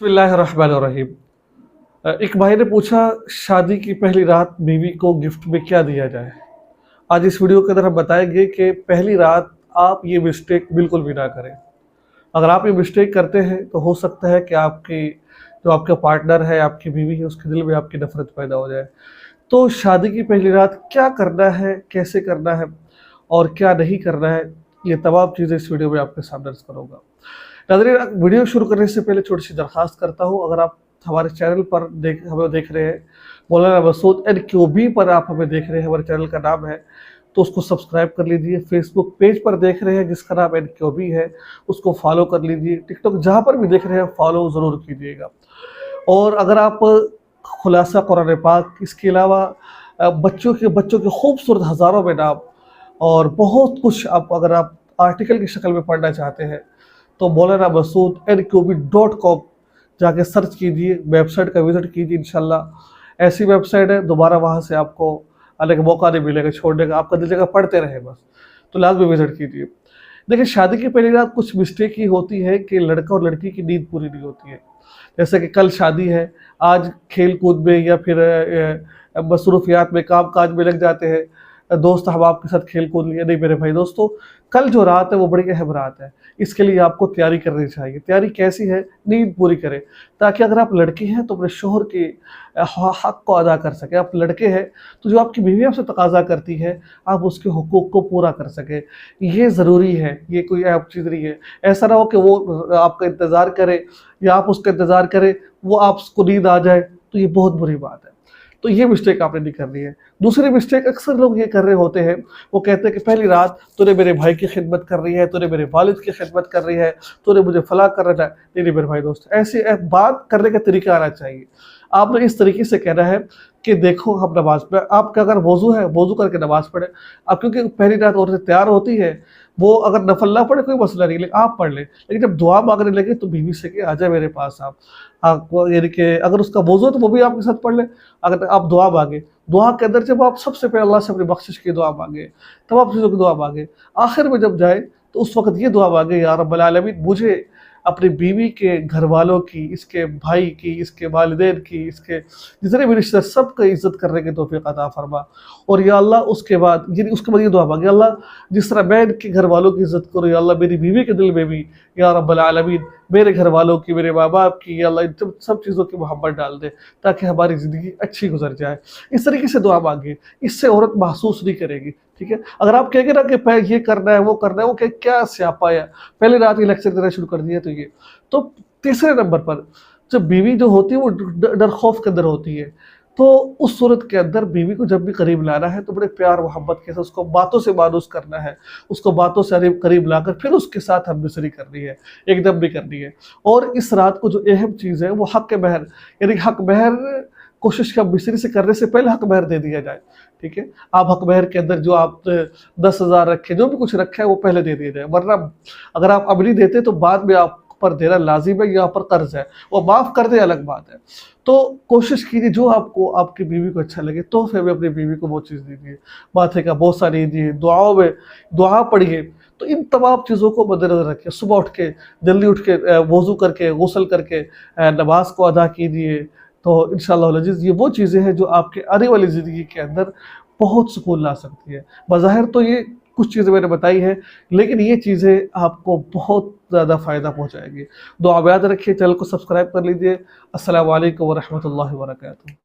बिस्मिल्लाहिर्रहमानिर्रहीम। एक भाई ने पूछा शादी की पहली रात बीवी को गिफ्ट में क्या दिया जाए। आज इस वीडियो के अंदर हम बताएंगे कि पहली रात आप ये मिस्टेक बिल्कुल भी ना करें। अगर आप ये मिस्टेक करते हैं तो हो सकता है कि आपकी जो आपका पार्टनर है, आपकी बीवी है, उसके दिल में आपकी नफरत पैदा हो जाए। तो शादी की पहली रात क्या करना है, कैसे करना है और क्या नहीं करना है, ये तमाम चीज़ें इस वीडियो में आपके सामने अर्ज करूँगा। नाज़रीन, वीडियो शुरू करने से पहले छोटी सी दरख्वास्त करता हूँ, अगर आप हमारे चैनल पर हमें देख रहे हैं, मौलाना मसूद NQB पर आप हमें देख रहे हैं, हमारे चैनल का नाम है, तो उसको सब्सक्राइब कर लीजिए। फेसबुक पेज पर देख रहे हैं जिसका नाम NQB है, उसको फॉलो कर लीजिए। टिकटॉक जहाँ पर भी देख रहे हैं फॉलो ज़रूर कीजिएगा। और अगर आप खुलासा कुरान पाक, इसके अलावा बच्चों के खूबसूरत हज़ारों में नाम और बहुत कुछ अगर आप आर्टिकल की शक्ल में पढ़ना चाहते हैं तो मौलाना मसूद NQB.com जाके सर्च कीजिए, वेबसाइट का विज़िट कीजिए। इंशाल्लाह ऐसी वेबसाइट है, दोबारा वहाँ से आपको आने का मौका नहीं मिलेगा छोड़ने का, आपका दिल जगह पढ़ते रहे बस, तो लाजमी विज़िट कीजिए। देखिए, शादी की पहली रात कुछ मिस्टेक ही होती है कि लड़का और लड़की की नींद पूरी नहीं होती है। जैसे कि कल शादी है, आज खेल कूद में या फिर मसरूफियात में, काम काज में लग जाते हैं, दोस्त हम आपके साथ खेल कूद लिए। नहीं मेरे भाई दोस्तों, कल जो रात है वो बड़ी अहम रात है, इसके लिए आपको तैयारी करनी चाहिए। तैयारी कैसी है? नींद पूरी करें, ताकि अगर आप लड़की हैं तो अपने शोहर के हक़ को अदा कर सकें। आप लड़के हैं तो जो आपकी बीवी आपसे तकाजा करती है आप उसके हुकूक को पूरा कर सकें, ये ज़रूरी है, ये कोई ऐप चीज़ नहीं है। ऐसा ना हो कि वो आपका इंतज़ार करे या आप उसका इंतज़ार करें, वो आपको नींद आ जाए, तो ये बहुत बुरी बात है। तो ये मिस्टेक आपने नहीं करनी है। दूसरी मिस्टेक अक्सर लोग ये कर रहे होते हैं, वो कहते हैं कि पहली रात तूने मेरे भाई की खिदमत कर रही है, तूने मेरे वालिद की खिदमत कर रही है, तूने मुझे फलां कर रहा है। नहीं मेरे भाई दोस्त, ऐसी बात करने का तरीका आना चाहिए। आपने इस तरीके से कहना है कि देखो, हम नमाज पे, आपका अगर वज़ू है वज़ू करके नमाज पढ़े। अब क्योंकि पहली रात औरतें तैयार होती है, वो अगर नफल ना पढ़े कोई मसला नहीं, लेकिन आप पढ़ लें। लेकिन जब दुआ मांगने लगे तो बीवी से कि आ जाए मेरे पास आपको, यानी कि अगर उसका वज़ू है तो वो भी आपके साथ पढ़ ले। अगर आप दुआ मांगे, दुआ के अंदर जब आप सबसे पहले अल्लाह से अपनी बख्शिश की दुआ मांगे, तमाम चीज़ों की दुआ मांगे, आखिर में जब जाए तो उस वक्त ये दुआ मांगे, या रब्बल आलमीन मुझे अपनी बीवी के घर वालों की, इसके भाई की, इसके वालिदैन की, इसके जितने भी रिश्ते सबकी इज़्ज़त करने की तौफ़ीक़ अता फरमा। और या अल्लाह उसके बाद ये दुआ मांगी, अल्लाह जिस तरह मैं इनके घर वालों की इज़्ज़त करूँ, या अल्लाह मेरी बीवी के दिल में भी या रब्बल आलमीन मेरे घर वालों की, मेरे माँ बाप की, या अल्लाह इन सब चीज़ों की मोहब्बत डाल दे ताकि हमारी ज़िंदगी अच्छी गुजर जाए। इस तरीके से दुआ मांगे, इससे औरत महसूस नहीं करेगी। ठीक है, अगर आप कहेंगे ना कि ये करना है वो करना है, वो क्या स्यापा है, पहले रात ही लेक्चर देना शुरू कर दिया। तो तीसरे नंबर पर जब बीवी जो होती है वो डर खौफ के अंदर होती है, तो उस सूरत के अंदर बीवी को जब भी करीब लाना है तो बड़े प्यार मोहब्बत के साथ उसको बातों से मानूस करना है, उसको बातों से करीब लाकर फिर उसके साथ हमबिस्तरी करनी है, एकदम भी करनी है। और इस रात को जो अहम चीज़ है वो हक़ महर, यानी हक़ महर कोशिश का बिस्तरी से करने से पहले हक़ महर दे दिया जाए। ठीक है, आप हक़ महर के अंदर जो आप 10,000 रखे, जो भी कुछ रखा है वो पहले दे दिया जाए, वरना अगर आप अब नहीं देते तो बाद में आप पर देना लाजिम है, यहाँ पर कर्ज है, वो माफ़ कर दे अलग बात है। तो कोशिश कीजिए जो आपको आपकी बीवी को अच्छा लगे, तोहफे में अपनी बीवी को वो चीज़ दीजिए, माथे का बोसा लीजिए, दुआओं में दुआ पढ़िए। तो इन तमाम चीज़ों को मद्देनज़र रखिए। सुबह उठ के जल्दी उठ के वज़ू करके गुस्ल करके नमाज को अदा कीजिए। तो इंशाअल्लाह अज़ीज़ ये वो चीज़ें हैं जो आपके आने वाली ज़िंदगी के अंदर बहुत सुकून ला सकती है। बज़ाहिर तो ये कुछ चीज़ें मैंने बताई हैं, लेकिन ये चीज़ें आपको बहुत ज़्यादा फ़ायदा पहुँचाएगी। दुआ में याद रखिए, चैनल को सब्सक्राइब कर लीजिए। अस्सलामु अलैकुम व रहमतुल्लाहि व बरकातुहू।